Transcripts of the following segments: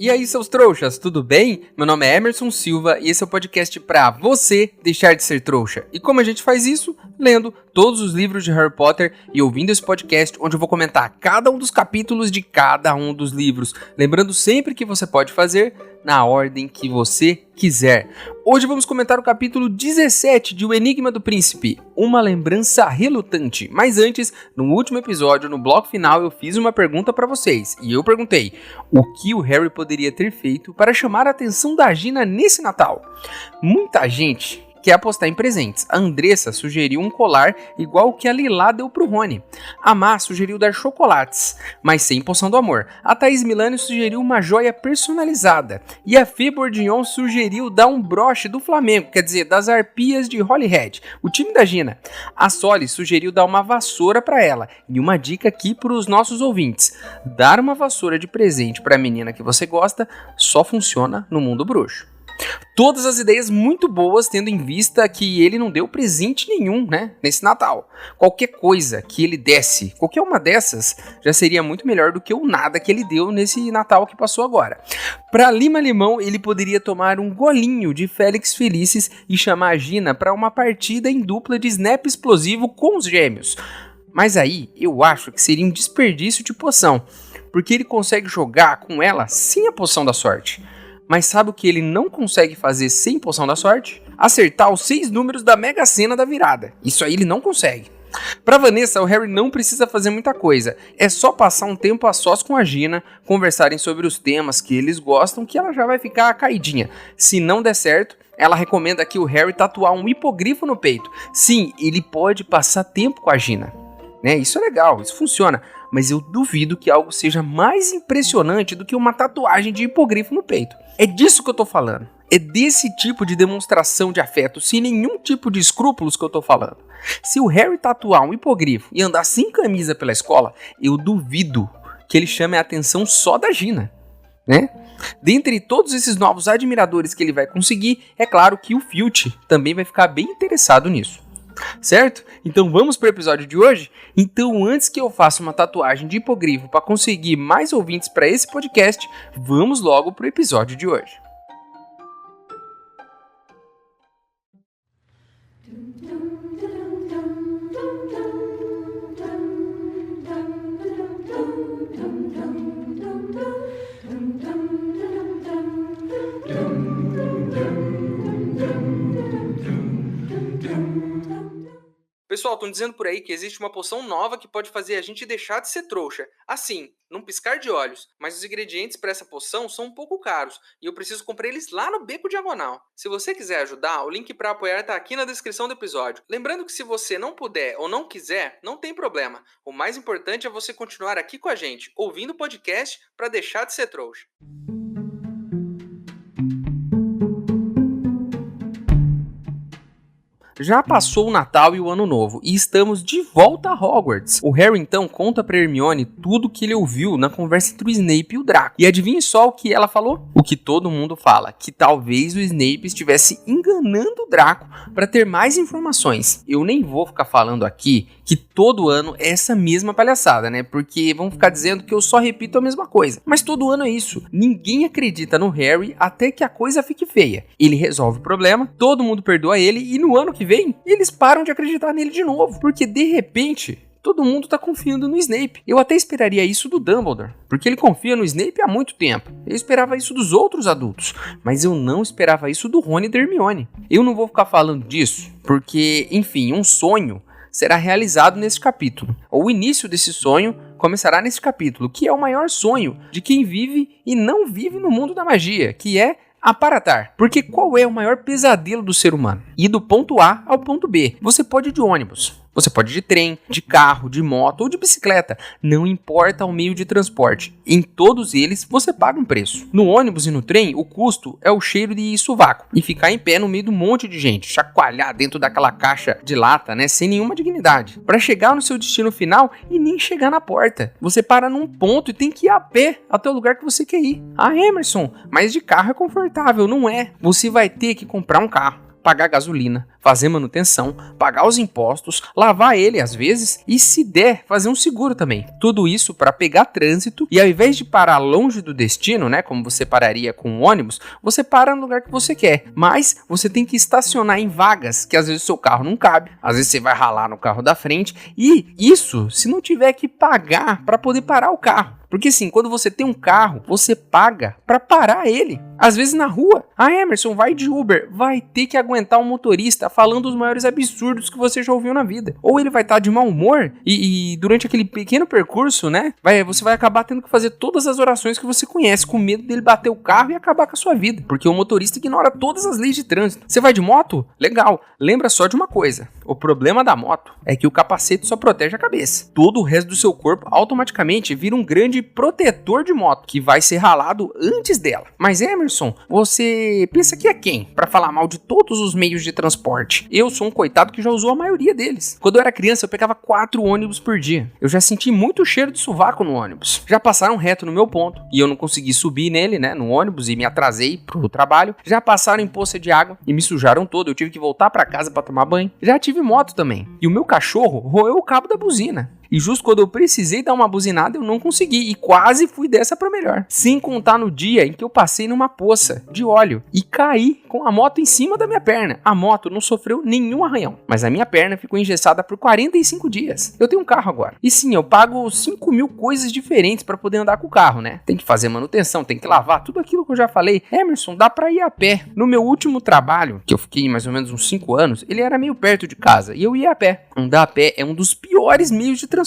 E aí, seus trouxas, tudo bem? Meu nome é Emerson Silva e esse é o podcast pra você deixar de ser trouxa. E como a gente faz isso? Lendo todos os livros de Harry Potter e ouvindo esse podcast onde eu vou comentar cada um dos capítulos de cada um dos livros. Lembrando sempre que você pode fazer na ordem que você quiser. Hoje vamos comentar o capítulo 17 de O Enigma do Príncipe, uma lembrança relutante. Mas antes, no último episódio, no bloco final, eu fiz uma pergunta para vocês. E eu perguntei, o que o Harry poderia ter feito para chamar a atenção da Gina nesse Natal? Muita gente quer apostar em presentes. A Andressa sugeriu um colar igual o que a Lilá deu pro Rony. A Má sugeriu dar chocolates, mas sem poção do amor. A Thaís Milani sugeriu uma joia personalizada. E a Fê Bourdignon sugeriu dar um broche do Flamengo, quer dizer, das arpias de Holyhead, o time da Gina. A Soli sugeriu dar uma vassoura para ela. E uma dica aqui para os nossos ouvintes. Dar uma vassoura de presente para a menina que você gosta só funciona no mundo bruxo. Todas as ideias muito boas, tendo em vista que ele não deu presente nenhum, nesse Natal. Qualquer coisa que ele desse, qualquer uma dessas, já seria muito melhor do que o nada que ele deu nesse Natal que passou agora. Para Lima Limão, ele poderia tomar um golinho de Félix Felicis e chamar a Gina para uma partida em dupla de snap explosivo com os gêmeos. Mas aí, eu acho que seria um desperdício de poção, porque ele consegue jogar com ela sem a poção da sorte. Mas sabe o que ele não consegue fazer sem poção da sorte? Acertar os 6 números da Mega Sena da virada. Isso aí ele não consegue. Para Vanessa, o Harry não precisa fazer muita coisa. É só passar um tempo a sós com a Gina, conversarem sobre os temas que eles gostam, que ela já vai ficar caidinha. Se não der certo, ela recomenda que o Harry tatuar um hipogrifo no peito. Sim, ele pode passar tempo com a Gina. Isso é legal, isso funciona. Mas eu duvido que algo seja mais impressionante do que uma tatuagem de hipogrifo no peito. É disso que eu tô falando. É desse tipo de demonstração de afeto, sem nenhum tipo de escrúpulos que eu tô falando. Se o Harry tatuar um hipogrifo e andar sem camisa pela escola, eu duvido que ele chame a atenção só da Gina, Dentre todos esses novos admiradores que ele vai conseguir, é claro que o Filch também vai ficar bem interessado nisso. Certo? Então vamos para o episódio de hoje? Então antes que eu faça uma tatuagem de hipogrifo para conseguir mais ouvintes para esse podcast, vamos logo para o episódio de hoje. Pessoal, estão dizendo por aí que existe uma poção nova que pode fazer a gente deixar de ser trouxa. Assim, num piscar de olhos. Mas os ingredientes para essa poção são um pouco caros e eu preciso comprar eles lá no Beco Diagonal. Se você quiser ajudar, o link para apoiar está aqui na descrição do episódio. Lembrando que se você não puder ou não quiser, não tem problema. O mais importante é você continuar aqui com a gente, ouvindo o podcast para deixar de ser trouxa. Já passou o Natal e o Ano Novo, e estamos de volta a Hogwarts. O Harry então conta pra Hermione tudo que ele ouviu na conversa entre o Snape e o Draco. E adivinhe só o que ela falou? O que todo mundo fala, que talvez o Snape estivesse enganando o Draco para ter mais informações. Eu nem vou ficar falando aqui que todo ano é essa mesma palhaçada, Porque vão ficar dizendo que eu só repito a mesma coisa. Mas todo ano é isso. Ninguém acredita no Harry até que a coisa fique feia. Ele resolve o problema, todo mundo perdoa ele e no ano que vem, eles param de acreditar nele de novo. Porque de repente, todo mundo tá confiando no Snape. Eu até esperaria isso do Dumbledore, porque ele confia no Snape há muito tempo. Eu esperava isso dos outros adultos, mas eu não esperava isso do Rony e da Hermione. Eu não vou ficar falando disso, porque, enfim, um sonho será realizado nesse capítulo. O início desse sonho começará nesse capítulo, que é o maior sonho de quem vive e não vive no mundo da magia, que é aparatar. Porque qual é o maior pesadelo do ser humano? Ir do ponto A ao ponto B. Você pode ir de ônibus, você pode ir de trem, de carro, de moto ou de bicicleta. Não importa o meio de transporte. Em todos eles, você paga um preço. No ônibus e no trem, o custo é o cheiro de sovaco e ficar em pé no meio de um monte de gente, chacoalhar dentro daquela caixa de lata, sem nenhuma dignidade. Para chegar no seu destino final e nem chegar na porta. Você para num ponto e tem que ir a pé até o lugar que você quer ir. Ah, Emerson, mas de carro é confortável, não é? Você vai ter que comprar um carro. pagar gasolina, fazer manutenção, pagar os impostos, lavar ele às vezes e, se der, fazer um seguro também. Tudo isso para pegar trânsito e, ao invés de parar longe do destino, né, como você pararia com um ônibus, você para no lugar que você quer. Mas você tem que estacionar em vagas que às vezes o seu carro não cabe, às vezes você vai ralar no carro da frente, e isso se não tiver que pagar para poder parar o carro. Porque assim, quando você tem um carro, você paga para parar ele. Às vezes na rua. Emerson, vai de Uber. Vai ter que aguentar um motorista falando os maiores absurdos que você já ouviu na vida. Ou ele vai estar de mau humor e durante aquele pequeno percurso, né, você vai acabar tendo que fazer todas as orações que você conhece, com medo dele bater o carro e acabar com a sua vida. Porque o motorista ignora todas as leis de trânsito. Você vai de moto? Legal. Lembra só de uma coisa. O problema da moto é que o capacete só protege a cabeça. Todo o resto do seu corpo automaticamente vira um grande protetor de moto, que vai ser ralado antes dela. Mas Emerson, você pensa que é quem para falar mal de todos os meios de transporte? Eu sou um coitado que já usou a maioria deles. Quando eu era criança, eu pegava 4 ônibus por dia. Eu já senti muito cheiro de sovaco no ônibus. Já passaram reto no meu ponto e eu não consegui subir nele, né, no ônibus, e me atrasei pro trabalho. Já passaram em poça de água e me sujaram todo. Eu tive que voltar para casa para tomar banho. Já tive moto também. E o meu cachorro roeu o cabo da buzina. E justo quando eu precisei dar uma buzinada, eu não consegui. E quase fui dessa pra melhor. Sem contar no dia em que eu passei numa poça de óleo e caí com a moto em cima da minha perna. A moto não sofreu nenhum arranhão, mas a minha perna ficou engessada por 45 dias. Eu tenho um carro agora. E sim, eu pago 5 mil coisas diferentes pra poder andar com o carro, né? Tem que fazer manutenção, tem que lavar, tudo aquilo que eu já falei. Emerson, dá pra ir a pé. No meu último trabalho, que eu fiquei mais ou menos uns 5 anos, ele era meio perto de casa e eu ia a pé. Andar a pé é um dos piores meios de transporte.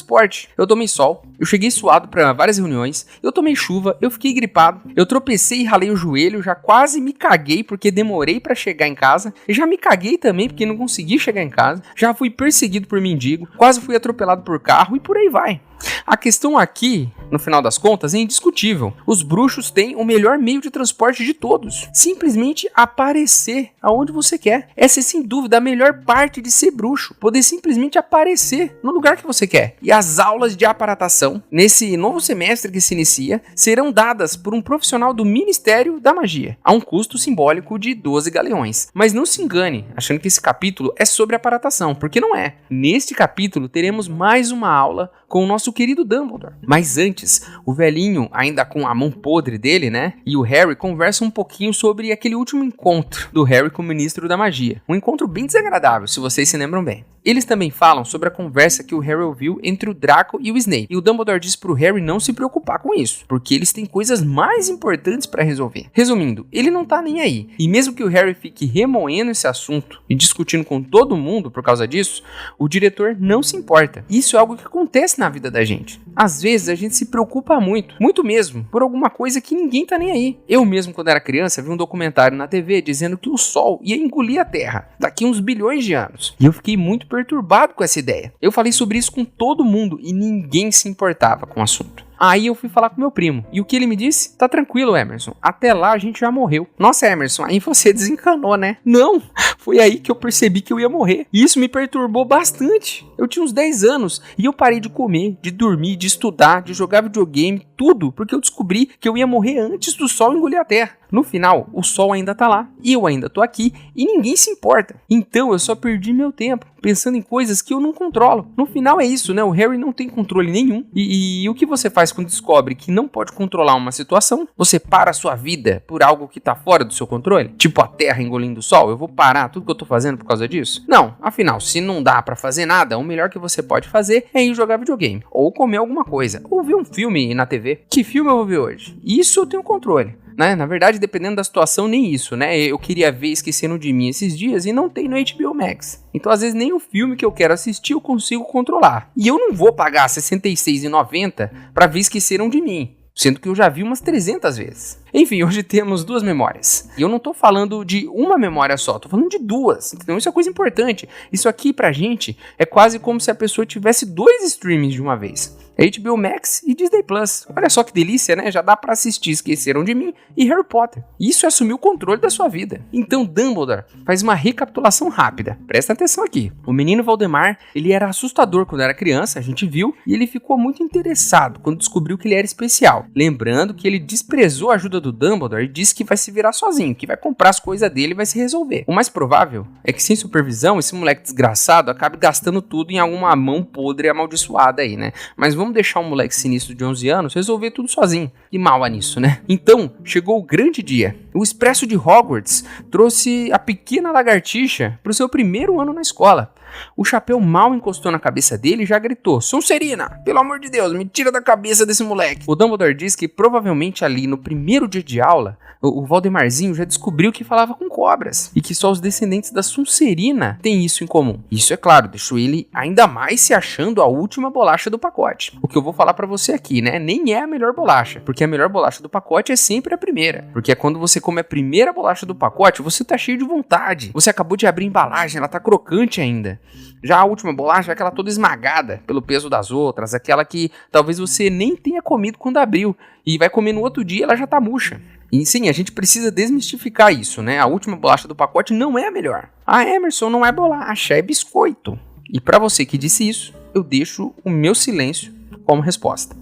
Eu tomei sol, eu cheguei suado para várias reuniões, eu tomei chuva, eu fiquei gripado, eu tropecei e ralei o joelho, já quase me caguei porque demorei para chegar em casa, já me caguei também porque não consegui chegar em casa, já fui perseguido por mendigo, quase fui atropelado por carro e por aí vai. A questão aqui, no final das contas, é indiscutível. Os bruxos têm o melhor meio de transporte de todos. Simplesmente aparecer aonde você quer. Essa é sem dúvida a melhor parte de ser bruxo. Poder simplesmente aparecer no lugar que você quer. E as aulas de aparatação, nesse novo semestre que se inicia, serão dadas por um profissional do Ministério da Magia, a um custo simbólico de 12 galeões. Mas não se engane, achando que esse capítulo é sobre aparatação, porque não é. Neste capítulo teremos mais uma aula com o nosso querido Dumbledore. Mas antes, o velhinho, ainda com a mão podre dele, né, e o Harry conversam um pouquinho sobre aquele último encontro do Harry com o Ministro da Magia. Um encontro bem desagradável, se vocês se lembram bem. Eles também falam sobre a conversa que o Harry ouviu entre o Draco e o Snape. E o Dumbledore diz pro Harry não se preocupar com isso, porque eles têm coisas mais importantes para resolver. Resumindo, ele não tá nem aí. E mesmo que o Harry fique remoendo esse assunto e discutindo com todo mundo por causa disso, o diretor não se importa. Isso é algo que acontece na vida da gente. Às vezes a gente se preocupa muito mesmo, por alguma coisa que ninguém tá nem aí. Eu mesmo, quando era criança, vi um documentário na TV dizendo que o Sol ia engolir a Terra daqui uns bilhões de anos. E eu fiquei muito perturbado com essa ideia. Eu falei sobre isso com todo mundo e ninguém se importava com o assunto. Aí eu fui falar com meu primo. E o que ele me disse? Tá tranquilo, Emerson. Até lá a gente já morreu. Nossa, Emerson, aí você desencanou, né? Não! Foi aí que eu percebi que eu ia morrer. E isso me perturbou bastante. Eu tinha uns 10 anos e eu parei de comer, de dormir, de estudar, de jogar videogame, tudo, porque eu descobri que eu ia morrer antes do Sol engolir a Terra. No final, o Sol ainda tá lá, e eu ainda tô aqui, e ninguém se importa. Então eu só perdi meu tempo, pensando em coisas que eu não controlo. No final é isso, né? O Harry não tem controle nenhum. E o que você faz quando descobre que não pode controlar uma situação? Você para a sua vida por algo que tá fora do seu controle? Tipo a Terra engolindo o Sol? Eu vou parar tudo que eu tô fazendo por causa disso? Não, afinal, se não dá pra fazer nada, o melhor que você pode fazer é ir jogar videogame, ou comer alguma coisa, ou ver um filme na TV. Que filme eu vou ver hoje? Isso eu tenho controle. Né? Na verdade, dependendo da situação, nem isso, né? Eu queria ver Esquecendo de Mim esses dias e não tem no HBO Max. Então, às vezes, nem o filme que eu quero assistir eu consigo controlar. E eu não vou pagar R$ 66,90 para ver Esqueceram de Mim, sendo que eu já vi umas 300 vezes. Enfim, hoje temos 2 memórias. E eu não tô falando de uma memória só, tô falando de 2. Então isso é coisa importante. Isso aqui pra gente é quase como se a pessoa tivesse 2 streamings de uma vez. HBO Max e Disney Plus. Olha só que delícia, né? Já dá pra assistir Esqueceram de Mim e Harry Potter. Isso é assumir o controle da sua vida. Então Dumbledore faz uma recapitulação rápida. Presta atenção aqui. O menino Valdemar, ele era assustador quando era criança, a gente viu, e ele ficou muito interessado quando descobriu que ele era especial. Lembrando que ele desprezou a ajuda do do Dumbledore e diz que vai se virar sozinho, que vai comprar as coisas dele e vai se resolver. O mais provável é que sem supervisão, esse moleque desgraçado acabe gastando tudo em alguma mão podre e amaldiçoada aí, né? Mas vamos deixar um moleque sinistro de 11 anos resolver tudo sozinho. Que mal há nisso, né? Então, chegou o grande dia. O Expresso de Hogwarts trouxe a pequena lagartixa para o seu primeiro ano na escola. O Chapéu mal encostou na cabeça dele e já gritou: Sonserina, pelo amor de Deus, me tira da cabeça desse moleque. O Dumbledore diz que provavelmente ali no primeiro dia de aula, o Valdemarzinho já descobriu que falava com cobras e que só os descendentes da Sonserina têm isso em comum. Isso, é claro, deixou ele ainda mais se achando a última bolacha do pacote. O que eu vou falar pra você aqui, né, nem é a melhor bolacha, porque a melhor bolacha do pacote é sempre a primeira. Porque é quando você come a primeira bolacha do pacote, você tá cheio de vontade. Você acabou de abrir a embalagem, ela tá crocante ainda. Já a última bolacha é aquela toda esmagada pelo peso das outras, aquela que talvez você nem tenha comido quando abriu e vai comer no outro dia e ela já tá murcha. E sim, a gente precisa desmistificar isso, né? A última bolacha do pacote não é a melhor. A Emerson não é bolacha, é biscoito. E pra você que disse isso, eu deixo o meu silêncio como resposta.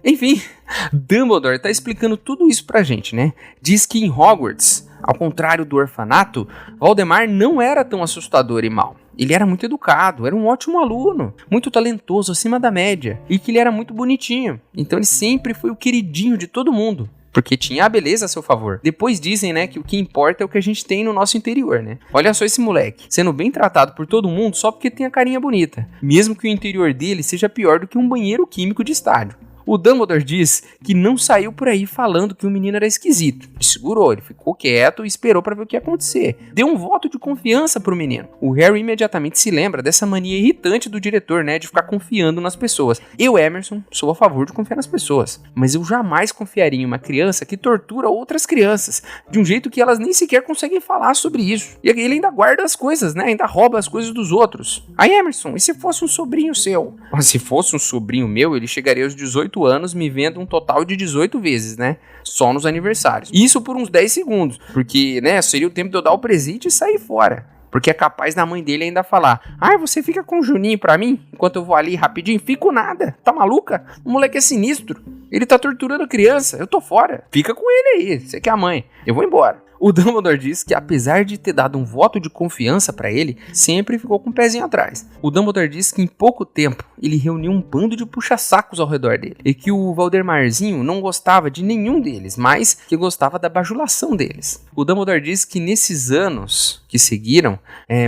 Enfim, Dumbledore tá explicando tudo isso pra gente, né? Diz que em Hogwarts, ao contrário do orfanato, Voldemort não era tão assustador e mau. Ele era muito educado, era um ótimo aluno, muito talentoso, acima da média, e que ele era muito bonitinho. Então ele sempre foi o queridinho de todo mundo, porque tinha a beleza a seu favor. Depois dizem, né, que o que importa é o que a gente tem no nosso interior, né? Olha só esse moleque, sendo bem tratado por todo mundo só porque tem a carinha bonita, mesmo que o interior dele seja pior do que um banheiro químico de estádio. O Dumbledore diz que não saiu por aí falando que o menino era esquisito. Ele segurou, ele ficou quieto e esperou para ver o que ia acontecer. Deu um voto de confiança pro menino. O Harry imediatamente se lembra dessa mania irritante do diretor, né, de ficar confiando nas pessoas. Eu, Emerson, sou a favor de confiar nas pessoas, mas eu jamais confiaria em uma criança que tortura outras crianças, de um jeito que elas nem sequer conseguem falar sobre isso. E ele ainda guarda as coisas, né, ainda rouba as coisas dos outros. Aí, Emerson, e se fosse um sobrinho seu? Mas se fosse um sobrinho meu, ele chegaria aos 18 anos me vendo um total de 18 vezes, né? Só nos aniversários. Isso por uns 10 segundos, porque, né, seria o tempo de eu dar o presente e sair fora. Porque é capaz da mãe dele ainda falar: você fica com o Juninho pra mim, enquanto eu vou ali rapidinho? Fico nada, tá maluca? O moleque é sinistro, ele tá torturando a criança, eu tô fora. Fica com ele aí, você que é a mãe, eu vou embora. O Dumbledore diz que apesar de ter dado um voto de confiança pra ele, sempre ficou com o pezinho atrás. O Dumbledore diz que em pouco tempo ele reuniu um bando de puxa-sacos ao redor dele, e que o Valdemarzinho não gostava de nenhum deles, mas que gostava da bajulação deles. O Dumbledore diz que nesses anos que seguiram,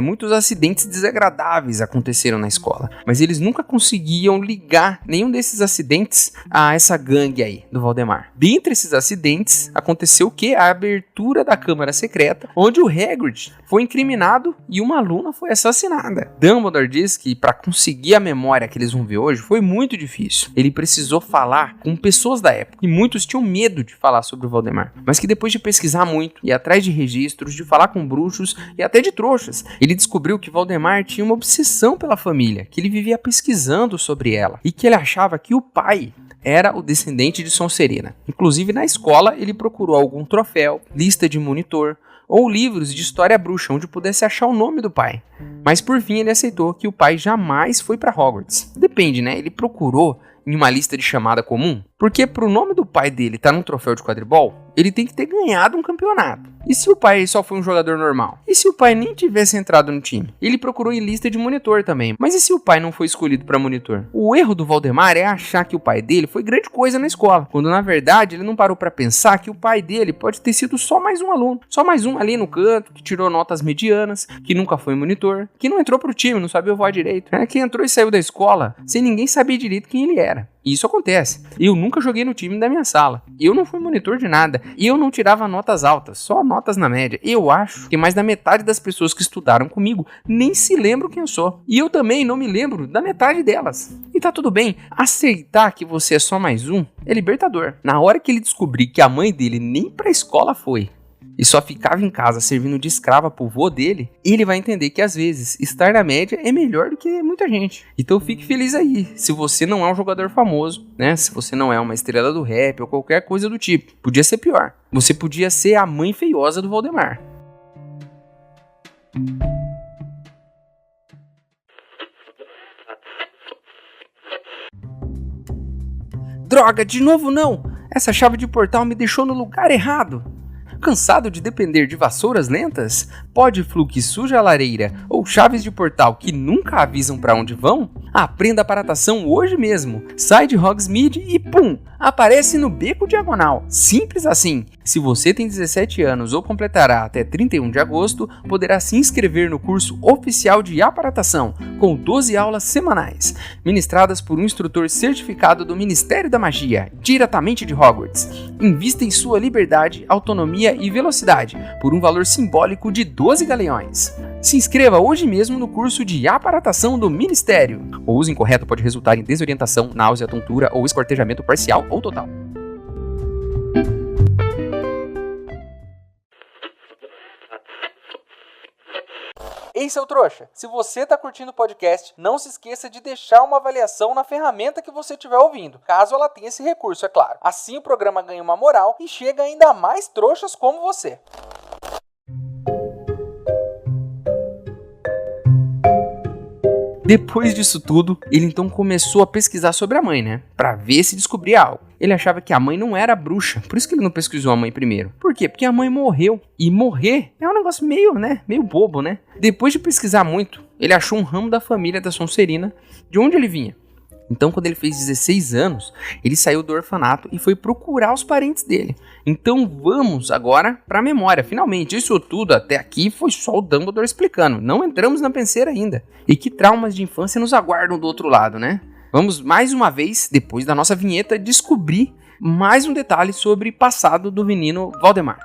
muitos acidentes desagradáveis aconteceram na escola, mas eles nunca conseguiam ligar nenhum desses acidentes a essa gangue aí do Voldemort. Dentre esses acidentes, aconteceu o quê? A abertura da Câmara Secreta, onde o Hagrid foi incriminado e uma aluna foi assassinada. Dumbledore diz que para conseguir a memória que eles vão ver hoje foi muito difícil. Ele precisou falar com pessoas da época e muitos tinham medo de falar sobre o Voldemort, mas que depois de pesquisar muito, ir atrás de registros, de falar com bruxos e até de trouxas, ele descobriu que Voldemort tinha uma obsessão pela família, que ele vivia pesquisando sobre ela e que ele achava que o pai era o descendente de Sonserina. Inclusive na escola ele procurou algum troféu, lista de monitor ou livros de história bruxa onde pudesse achar o nome do pai. Mas por fim ele aceitou que o pai jamais foi para Hogwarts. Depende, né? Ele procurou em uma lista de chamada comum, porque pro nome do pai dele estar num troféu de quadribol, ele tem que ter ganhado um campeonato. E se o pai só foi um jogador normal? E se o pai nem tivesse entrado no time? Ele procurou em lista de monitor também. Mas e se o pai não foi escolhido para monitor? O erro do Voldemort é achar que o pai dele foi grande coisa na escola, quando na verdade ele não parou para pensar que o pai dele pode ter sido só mais um aluno, só mais um ali no canto, que tirou notas medianas, que nunca foi monitor, que não entrou pro time, não sabia voar direito, que entrou e saiu da escola sem ninguém saber direito quem ele era. E isso acontece. Eu nunca joguei no time da minha sala. Eu não fui monitor de nada. E eu não tirava notas altas, só notas na média. Eu acho que mais da metade das pessoas que estudaram comigo nem se lembram quem eu sou. E eu também não me lembro da metade delas. E tá tudo bem. Aceitar que você é só mais um é libertador. Na hora que ele descobrir que a mãe dele nem pra escola foi e só ficava em casa servindo de escrava pro vô dele, ele vai entender que às vezes estar na média é melhor do que muita gente. Então fique feliz aí, se você não é um jogador famoso, né? Se você não é uma estrela do rap ou qualquer coisa do tipo. Podia ser pior. Você podia ser a mãe feiosa do Voldemort. Droga, de novo não! Essa chave de portal me deixou no lugar errado. Cansado de depender de vassouras lentas? Podflu que suja a lareira ou chaves de portal que nunca avisam para onde vão? Aprenda a paratação hoje mesmo. Sai de Hogsmeade e pum! Aparece no beco diagonal. Simples assim. Se você tem 17 anos ou completará até 31 de agosto, poderá se inscrever no curso oficial de aparatação, com 12 aulas semanais, ministradas por um instrutor certificado do Ministério da Magia, diretamente de Hogwarts. Invista em sua liberdade, autonomia e velocidade, por um valor simbólico de 12 galeões. Se inscreva hoje mesmo no curso de aparatação do Ministério. O uso incorreto pode resultar em desorientação, náusea, tontura ou esquartejamento parcial ou total. Ei, seu trouxa, se você está curtindo o podcast, não se esqueça de deixar uma avaliação na ferramenta que você estiver ouvindo, caso ela tenha esse recurso, é claro. Assim o programa ganha uma moral e chega ainda a mais trouxas como você. Depois disso tudo, ele então começou a pesquisar sobre a mãe, né? Pra ver se descobria algo. Ele achava que a mãe não era bruxa, por isso que ele não pesquisou a mãe primeiro. Por quê? Porque a mãe morreu. E morrer é um negócio meio bobo, né? Depois de pesquisar muito, ele achou um ramo da família da Sonserina, de onde ele vinha. Então, quando ele fez 16 anos, ele saiu do orfanato e foi procurar os parentes dele. Então, vamos agora para a memória. Finalmente, isso tudo até aqui foi só o Dumbledore explicando. Não entramos na penseira ainda. E que traumas de infância nos aguardam do outro lado, né? Vamos mais uma vez, depois da nossa vinheta, descobrir mais um detalhe sobre o passado do menino Valdemar.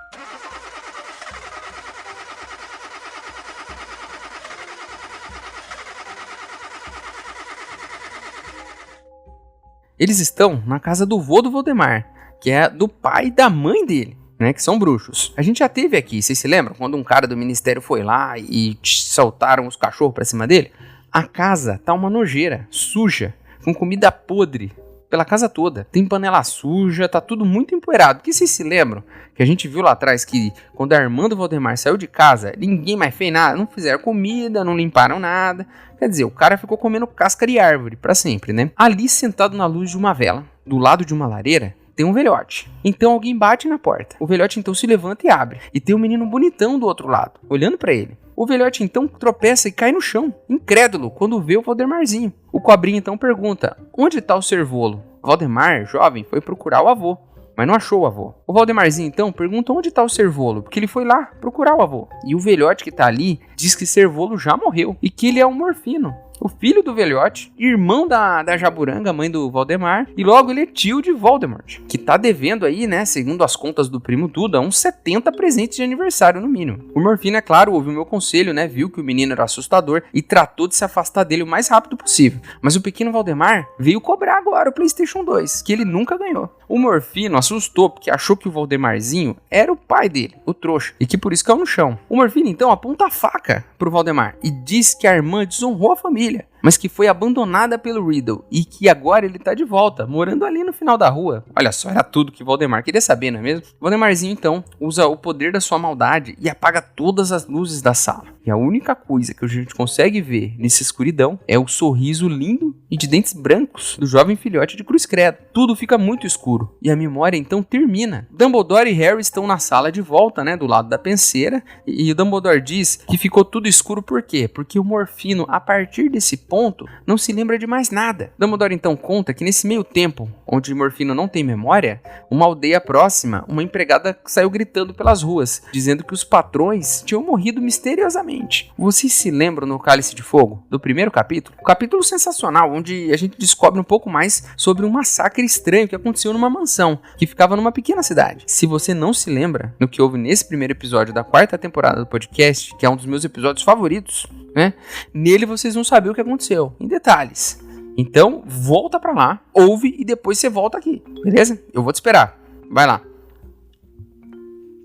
Eles estão na casa do vô do Valdemar, que é do pai e da mãe dele, né, que são bruxos. A gente já teve aqui, vocês se lembram? Quando um cara do ministério foi lá e soltaram os cachorros pra cima dele? A casa tá uma nojeira, suja, com comida podre pela casa toda. Tem panela suja, tá tudo muito empoeirado. Porque vocês se lembram que a gente viu lá atrás que quando a irmã do Valdemar saiu de casa, ninguém mais fez nada, não fizeram comida, não limparam nada. Quer dizer, o cara ficou comendo casca de árvore pra sempre, né? Ali, sentado na luz de uma vela, do lado de uma lareira, tem um velhote. Então alguém bate na porta. O velhote então se levanta e abre. E tem um menino bonitão do outro lado, olhando pra ele. O velhote então tropeça e cai no chão, incrédulo, quando vê o Valdemarzinho. O cobrinha então pergunta, onde tá o Servolo? Valdemar, jovem, foi procurar o avô, mas não achou o avô. O Valdemarzinho então pergunta onde tá o Servolo, porque ele foi lá procurar o avô. E o velhote que tá ali diz que Servolo já morreu e que ele é um Morfino, o filho do velhote, irmão da Jaburanga, mãe do Valdemar, e logo ele é tio de Voldemort, que tá devendo aí, né, segundo as contas do primo Duda, uns 70 presentes de aniversário no mínimo. O Morfino, é claro, ouviu o meu conselho, né, viu que o menino era assustador e tratou de se afastar dele o mais rápido possível. Mas o pequeno Valdemar veio cobrar agora o PlayStation 2, que ele nunca ganhou. O Morfino assustou porque achou que o Valdemarzinho era o pai dele, o trouxa, e que por isso caiu no chão. O Morfino então aponta a faca pro Valdemar e diz que a irmã desonrou a família, mas que foi abandonada pelo Riddle e que agora ele tá de volta, morando ali no final da rua. Olha só, era tudo que Valdemar queria saber, não é mesmo? Valdemarzinho então usa o poder da sua maldade e apaga todas as luzes da sala. E a única coisa que a gente consegue ver nessa escuridão é o sorriso lindo e de dentes brancos do jovem filhote de Cruz Credo. Tudo fica muito escuro e a memória então termina. Dumbledore e Harry estão na sala de volta, né, do lado da penseira, e o Dumbledore diz que ficou tudo escuro por quê? Porque o Morfino, a partir desse ponto, não se lembra de mais nada. Dumbledore então conta que nesse meio tempo, onde Morfino não tem memória, uma aldeia próxima, uma empregada saiu gritando pelas ruas, dizendo que os patrões tinham morrido misteriosamente. Vocês se lembram no Cálice de Fogo, do primeiro capítulo? Um capítulo sensacional, onde a gente descobre um pouco mais sobre um massacre estranho que aconteceu numa mansão, que ficava numa pequena cidade. Se você não se lembra do que houve nesse primeiro episódio da 4ª temporada do podcast, que é um dos meus episódios favoritos, né? Nele vocês vão saber o que aconteceu, em detalhes. Então, volta pra lá, ouve e depois você volta aqui, beleza? Eu vou te esperar. Vai lá.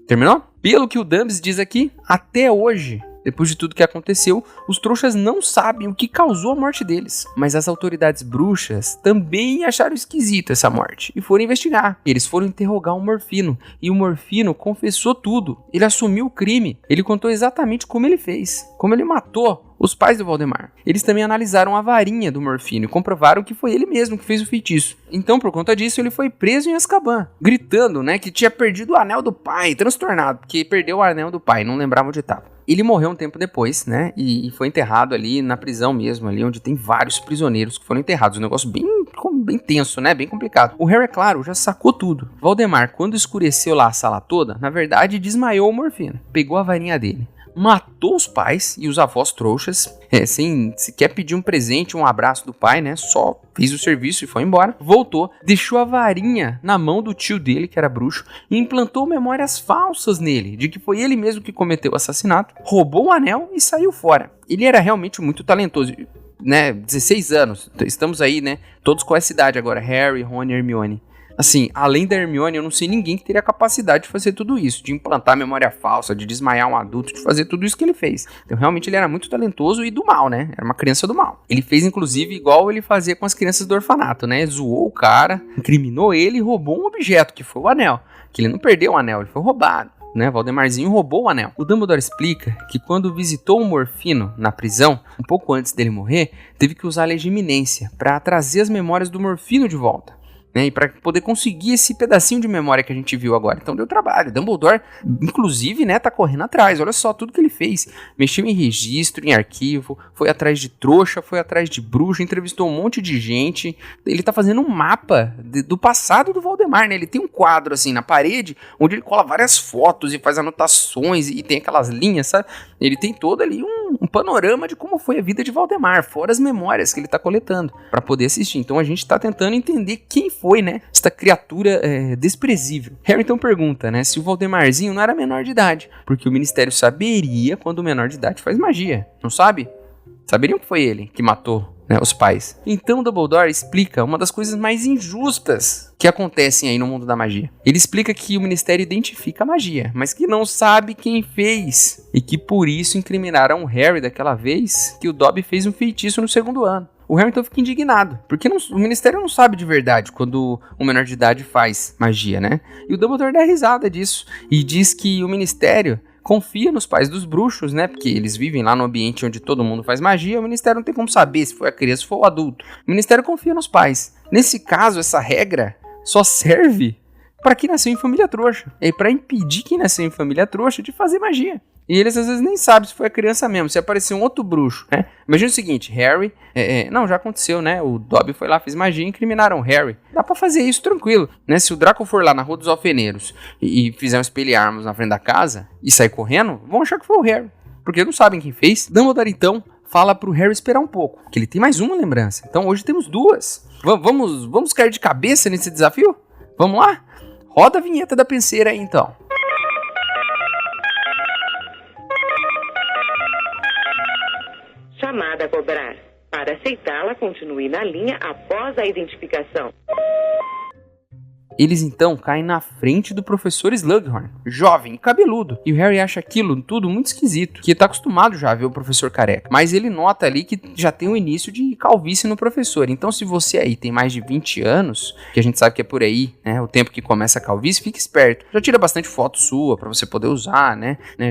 Terminou? Pelo que o Dumbs diz aqui, até hoje, Depois de tudo que aconteceu, os trouxas não sabem o que causou a morte deles. Mas as autoridades bruxas também acharam esquisito essa morte e foram investigar. Eles foram interrogar o Morfino e o Morfino confessou tudo. Ele assumiu o crime. Ele contou exatamente como ele fez, como ele matou os pais do Valdemar. Eles também analisaram a varinha do Morfino e comprovaram que foi ele mesmo que fez o feitiço. Então, por conta disso, ele foi preso em Azkaban, gritando, que tinha perdido o anel do pai, transtornado, porque perdeu o anel do pai, não lembrava onde estava. Ele morreu um tempo depois, e foi enterrado ali na prisão mesmo, ali onde tem vários prisioneiros que foram enterrados. Um negócio bem tenso, bem complicado. O Harry, é claro, já sacou tudo. Valdemar, quando escureceu lá a sala toda, na verdade, desmaiou o Morfino. Pegou a varinha dele, matou os pais e os avós trouxas, sem sequer pedir um presente, um abraço do pai, só fez o serviço e foi embora. Voltou, deixou a varinha na mão do tio dele, que era bruxo, e implantou memórias falsas nele, de que foi ele mesmo que cometeu o assassinato, roubou o anel e saiu fora. Ele era realmente muito talentoso, 16 anos, estamos aí, todos com essa idade agora, Harry, Rony e Hermione. Assim, além da Hermione, eu não sei ninguém que teria a capacidade de fazer tudo isso, de implantar memória falsa, de desmaiar um adulto, de fazer tudo isso que ele fez. Então, realmente, ele era muito talentoso e do mal, Era uma criança do mal. Ele fez, inclusive, igual ele fazia com as crianças do orfanato, Zoou o cara, incriminou ele e roubou um objeto, que foi o anel. Que ele não perdeu o anel, ele foi roubado. Valdemarzinho roubou o anel. O Dumbledore explica que quando visitou o Morfino na prisão, um pouco antes dele morrer, teve que usar a legiminência para trazer as memórias do Morfino de volta. E para poder conseguir esse pedacinho de memória que a gente viu agora. Então deu trabalho. Dumbledore, inclusive, tá correndo atrás. Olha só tudo que ele fez. Mexeu em registro, em arquivo, foi atrás de trouxa, foi atrás de bruxa, entrevistou um monte de gente. Ele tá fazendo um mapa do passado do Valdemar, Ele tem um quadro, assim, na parede, onde ele cola várias fotos e faz anotações e tem aquelas linhas, sabe? Ele tem todo ali um panorama de como foi a vida de Valdemar, fora as memórias que ele tá coletando, para poder assistir. Então a gente tá tentando entender quem foi, esta criatura desprezível. Harry então pergunta, se o Valdemarzinho não era menor de idade, porque o Ministério saberia quando o menor de idade faz magia, não sabe? Saberiam que foi ele que matou, os pais. Então Dumbledore explica uma das coisas mais injustas que acontecem aí no mundo da magia. Ele explica que o Ministério identifica a magia, mas que não sabe quem fez, e que por isso incriminaram o Harry daquela vez que o Dobby fez um feitiço no segundo ano. O Harry então fica indignado, porque o Ministério não sabe de verdade quando um menor de idade faz magia, E o Dumbledore dá risada disso e diz que o Ministério confia nos pais dos bruxos, porque eles vivem lá no ambiente onde todo mundo faz magia, o Ministério não tem como saber se foi a criança ou foi o adulto. O Ministério confia nos pais. Nesse caso, essa regra só serve para quem nasceu em família trouxa, para impedir quem nasceu em família trouxa de fazer magia. E eles às vezes nem sabem se foi a criança mesmo, se apareceu um outro bruxo, Imagina o seguinte, Harry... não, já aconteceu, O Dobby foi lá, fez magia e incriminaram o Harry. Dá pra fazer isso tranquilo, Se o Draco for lá na Rua dos Alfeneiros e fizer um espelharmos na frente da casa e sair correndo, vão achar que foi o Harry, porque não sabem quem fez. Dumbledore, então, fala pro Harry esperar um pouco, que ele tem mais uma lembrança. Então hoje temos duas. Vamos cair de cabeça nesse desafio? Vamos lá? Roda a vinheta da penseira aí, então. Chamada a cobrar. Para aceitá-la, continue na linha após a identificação. Eles então caem na frente do professor Slughorn, jovem e cabeludo. E o Harry acha aquilo tudo muito esquisito, que tá acostumado já a ver o professor careca. Mas ele nota ali que já tem um início de calvície no professor. Então se você aí tem mais de 20 anos, que a gente sabe que é por aí, o tempo que começa a calvície, fique esperto. Já tira bastante foto sua pra você poder usar,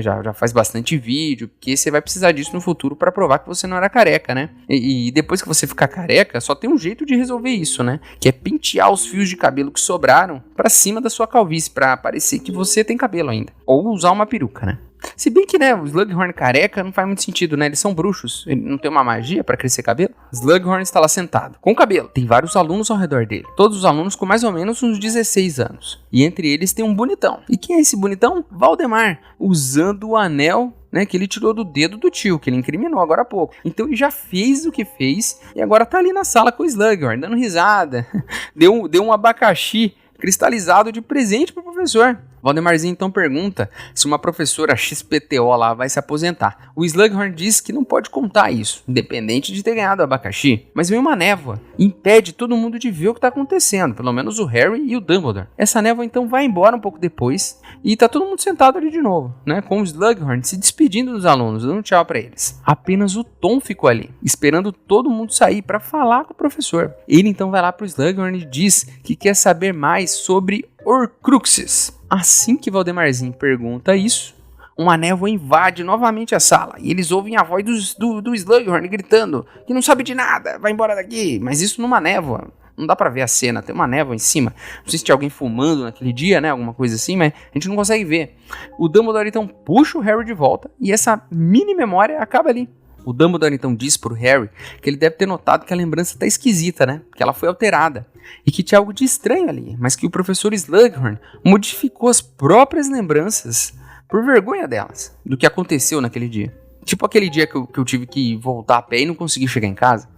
Já faz bastante vídeo, porque você vai precisar disso no futuro pra provar que você não era careca, E depois que você ficar careca, só tem um jeito de resolver isso, Que é pentear os fios de cabelo que sobraram pra cima da sua calvície, pra parecer que você tem cabelo ainda. Ou usar uma peruca, Se bem que, o Slughorn careca não faz muito sentido, Eles são bruxos. Ele não tem uma magia pra crescer cabelo. Slughorn está lá sentado, com cabelo. Tem vários alunos ao redor dele. Todos os alunos com mais ou menos uns 16 anos. E entre eles tem um bonitão. E quem é esse bonitão? Valdemar, usando o anel que ele tirou do dedo do tio, que ele incriminou agora há pouco. Então ele já fez o que fez e agora tá ali na sala com o Slughorn, dando risada. Deu um abacaxi cristalizado de presente pro professor. Valdemarzinho então pergunta se uma professora XPTO lá vai se aposentar. O Slughorn diz que não pode contar isso, independente de ter ganhado o abacaxi. Mas vem uma névoa e impede todo mundo de ver o que está acontecendo, pelo menos o Harry e o Dumbledore. Essa névoa então vai embora um pouco depois e tá todo mundo sentado ali de novo, né? Com o Slughorn se despedindo dos alunos, dando tchau para eles. Apenas o Tom ficou ali, esperando todo mundo sair para falar com o professor. Ele então vai lá pro Slughorn e diz que quer saber mais sobre Horcruxes. Assim que Valdemarzinho pergunta isso, uma névoa invade novamente a sala e eles ouvem a voz do Slughorn gritando que não sabe de nada, vai embora daqui. Mas isso numa névoa, não dá pra ver a cena, tem uma névoa em cima. Não sei se tinha alguém fumando naquele dia, né, alguma coisa assim, mas a gente não consegue ver. O Dumbledore então puxa o Harry de volta e essa mini memória acaba ali. O Dumbledore então diz pro Harry que ele deve ter notado que a lembrança tá esquisita, né? Que ela foi alterada. E que tinha algo de estranho ali, mas que o professor Slughorn modificou as próprias lembranças por vergonha delas, do que aconteceu naquele dia. Tipo aquele dia que eu tive que voltar a pé e não consegui chegar em casa.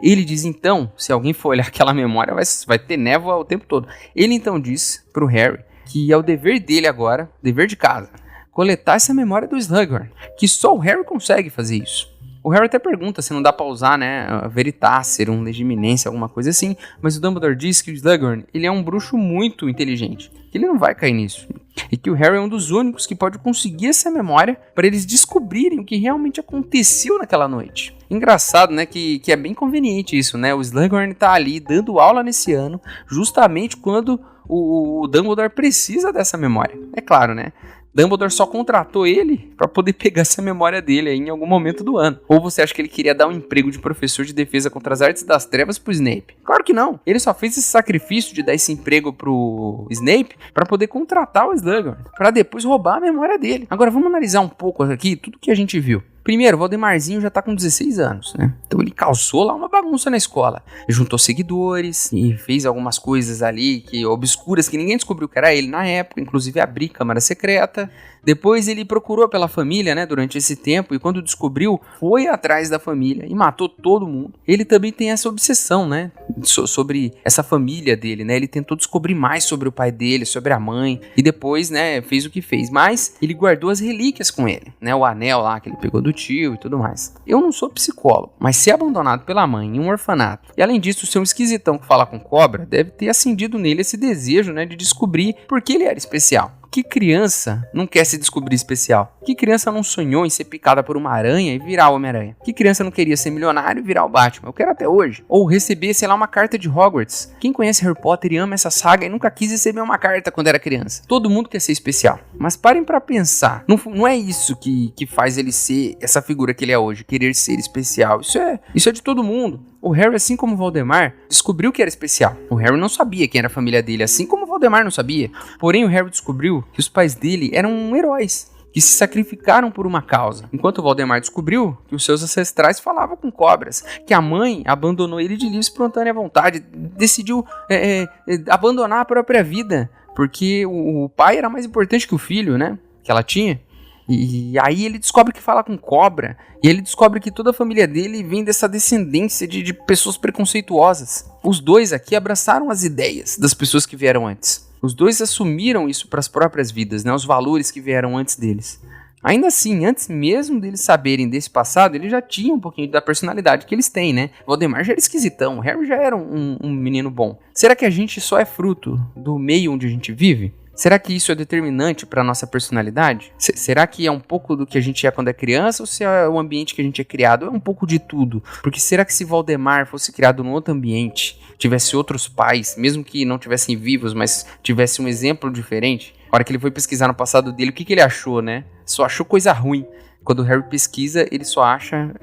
Ele diz então, se alguém for olhar aquela memória, vai ter névoa o tempo todo. Ele então diz pro Harry que é o dever dele agora, dever de casa, coletar essa memória do Slughorn, que só o Harry consegue fazer isso. O Harry até pergunta se não dá pra usar, né, Veritaserum, um Legiminência, alguma coisa assim, mas o Dumbledore diz que o Slughorn, ele é um bruxo muito inteligente, que ele não vai cair nisso, e que o Harry é um dos únicos que pode conseguir essa memória para eles descobrirem o que realmente aconteceu naquela noite. Engraçado, né, que é bem conveniente isso, né, o Slughorn tá ali dando aula nesse ano, justamente quando o Dumbledore precisa dessa memória. É claro, né? Dumbledore só contratou ele para poder pegar essa memória dele aí em algum momento do ano. Ou você acha que ele queria dar um emprego de professor de defesa contra as artes das trevas pro Snape? Claro que não. Ele só fez esse sacrifício de dar esse emprego pro Snape para poder contratar o Slughorn, para depois roubar a memória dele. Agora vamos analisar um pouco aqui tudo que a gente viu. Primeiro, o Valdemarzinho já tá com 16 anos, né? Então ele causou lá uma bagunça na escola. Ele juntou seguidores e fez algumas coisas ali obscuras que ninguém descobriu que era ele na época, inclusive abrir câmara secreta. Depois ele procurou pela família, né, durante esse tempo, e quando descobriu, foi atrás da família e matou todo mundo. Ele também tem essa obsessão, né, sobre essa família dele, né? Ele tentou descobrir mais sobre o pai dele, sobre a mãe, e depois, né, fez o que fez. Mas ele guardou as relíquias com ele, né, o anel lá que ele pegou do tio e tudo mais. Eu não sou psicólogo, mas ser abandonado pela mãe em um orfanato, e além disso ser um esquisitão que fala com cobra, deve ter acendido nele esse desejo, né, de descobrir por que ele era especial. Que criança não quer se descobrir especial? Que criança não sonhou em ser picada por uma aranha e virar o Homem-Aranha? Que criança não queria ser milionário e virar o Batman? Eu quero até hoje. Ou receber, sei lá, uma carta de Hogwarts. Quem conhece Harry Potter e ama essa saga e nunca quis receber uma carta quando era criança? Todo mundo quer ser especial. Mas parem pra pensar. Não é isso que faz ele ser essa figura que ele é hoje. Querer ser especial. Isso é de todo mundo. O Harry, assim como o Voldemort, descobriu que era especial. O Harry não sabia quem era a família dele, assim como o Voldemort não sabia. Porém, o Harry descobriu que os pais dele eram heróis, que se sacrificaram por uma causa. Enquanto o Voldemort descobriu que os seus ancestrais falavam com cobras, que a mãe abandonou ele de livre e espontânea vontade, decidiu abandonar a própria vida, porque o pai era mais importante que o filho, né, que ela tinha. E aí ele descobre que fala com cobra, e ele descobre que toda a família dele vem dessa descendência de pessoas preconceituosas. Os dois aqui abraçaram as ideias das pessoas que vieram antes. Os dois assumiram isso para as próprias vidas, né? Os valores que vieram antes deles. Ainda assim, antes mesmo deles saberem desse passado, eles já tinham um pouquinho da personalidade que eles têm, né? Voldemort já era esquisitão, o Harry já era um menino bom. Será que a gente só é fruto do meio onde a gente vive? Será que isso é determinante para a nossa personalidade? Será que é um pouco do que a gente é quando é criança ou se é o ambiente que a gente é criado? É um pouco de tudo. Porque será que se Voldemort fosse criado num outro ambiente, tivesse outros pais, mesmo que não tivessem vivos, mas tivesse um exemplo diferente? A hora que ele foi pesquisar no passado dele, o que ele achou, né? Só achou coisa ruim. Quando o Harry pesquisa, ele só acha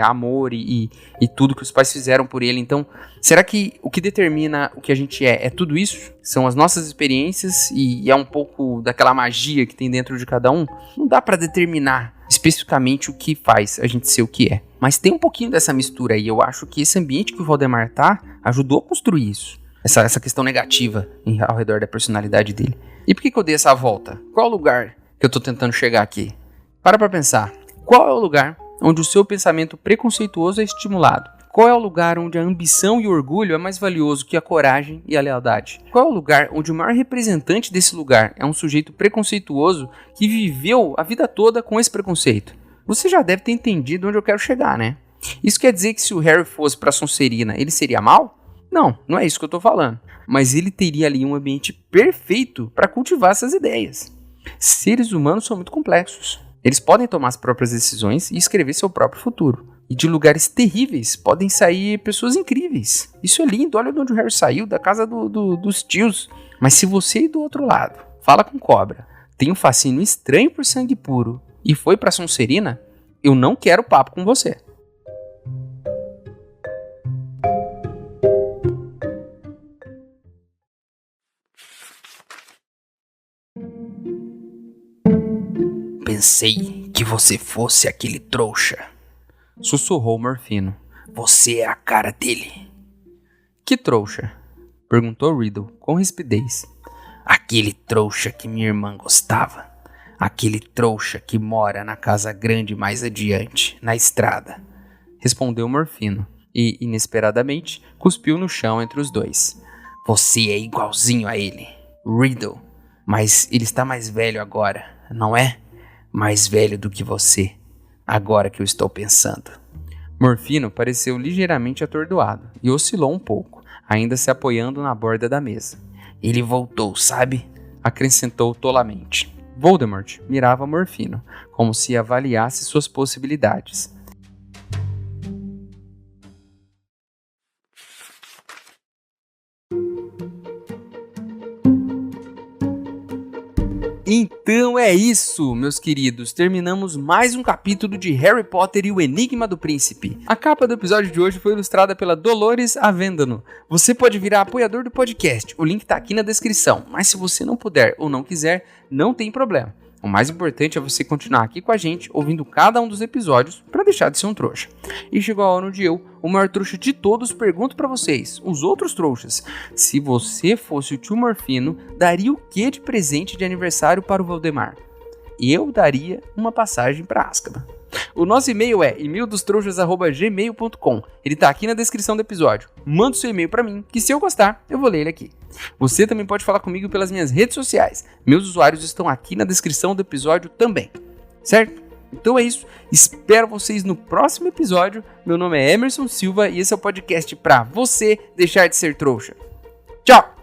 amor e tudo que os pais fizeram por ele. Então, será que o que determina o que a gente é tudo isso? São as nossas experiências e é um pouco daquela magia que tem dentro de cada um? Não dá pra determinar especificamente o que faz a gente ser o que é. Mas tem um pouquinho dessa mistura aí. Eu acho que esse ambiente que o Voldemort tá ajudou a construir isso. Essa questão negativa ao redor da personalidade dele. E por que eu dei essa volta? Qual lugar que eu tô tentando chegar aqui? Para pra pensar, qual é o lugar onde o seu pensamento preconceituoso é estimulado? Qual é o lugar onde a ambição e o orgulho é mais valioso que a coragem e a lealdade? Qual é o lugar onde o maior representante desse lugar é um sujeito preconceituoso que viveu a vida toda com esse preconceito? Você já deve ter entendido onde eu quero chegar, né? Isso quer dizer que se o Harry fosse pra Sonserina, ele seria mal? Não, não é isso que eu tô falando. Mas ele teria ali um ambiente perfeito para cultivar essas ideias. Seres humanos são muito complexos. Eles podem tomar as próprias decisões e escrever seu próprio futuro. E de lugares terríveis podem sair pessoas incríveis. Isso é lindo, olha de onde o Harry saiu, da casa dos tios. Mas se você ir do outro lado, fala com cobra, tem um fascínio estranho por sangue puro e foi pra Sonserina, eu não quero papo com você. Pensei que você fosse aquele trouxa, sussurrou Morfino. Você é a cara dele. Que trouxa? Perguntou Riddle com rispidez. Aquele trouxa que minha irmã gostava. Aquele trouxa que mora na casa grande mais adiante, na estrada. Respondeu Morfino e, inesperadamente, cuspiu no chão entre os dois. Você é igualzinho a ele, Riddle. Mas ele está mais velho agora, não é? Mais velho do que você, agora que eu estou pensando. Morfino pareceu ligeiramente atordoado e oscilou um pouco, ainda se apoiando na borda da mesa. Ele voltou, sabe? Acrescentou tolamente. Voldemort mirava Morfino, como se avaliasse suas possibilidades. Então é isso, meus queridos. Terminamos mais um capítulo de Harry Potter e o Enigma do Príncipe. A capa do episódio de hoje foi ilustrada pela Dolores Avendano. Você pode virar apoiador do podcast, o link tá aqui na descrição. Mas se você não puder ou não quiser, não tem problema. O mais importante é você continuar aqui com a gente, ouvindo cada um dos episódios, para deixar de ser um trouxa. E chegou a hora onde eu, o maior trouxa de todos, pergunto para vocês, os outros trouxas, se você fosse o tio Morfino, daria o que de presente de aniversário para o Valdemar? Eu daria uma passagem para Azkaban. O nosso e-mail é e-maildostrouxas@gmail.com. Ele tá aqui na descrição do episódio. Manda o seu e-mail para mim, que se eu gostar, eu vou ler ele aqui. Você também pode falar comigo pelas minhas redes sociais. Meus usuários estão aqui na descrição do episódio também. Certo? Então é isso. Espero vocês no próximo episódio. Meu nome é Emerson Silva e esse é o podcast pra você deixar de ser trouxa. Tchau!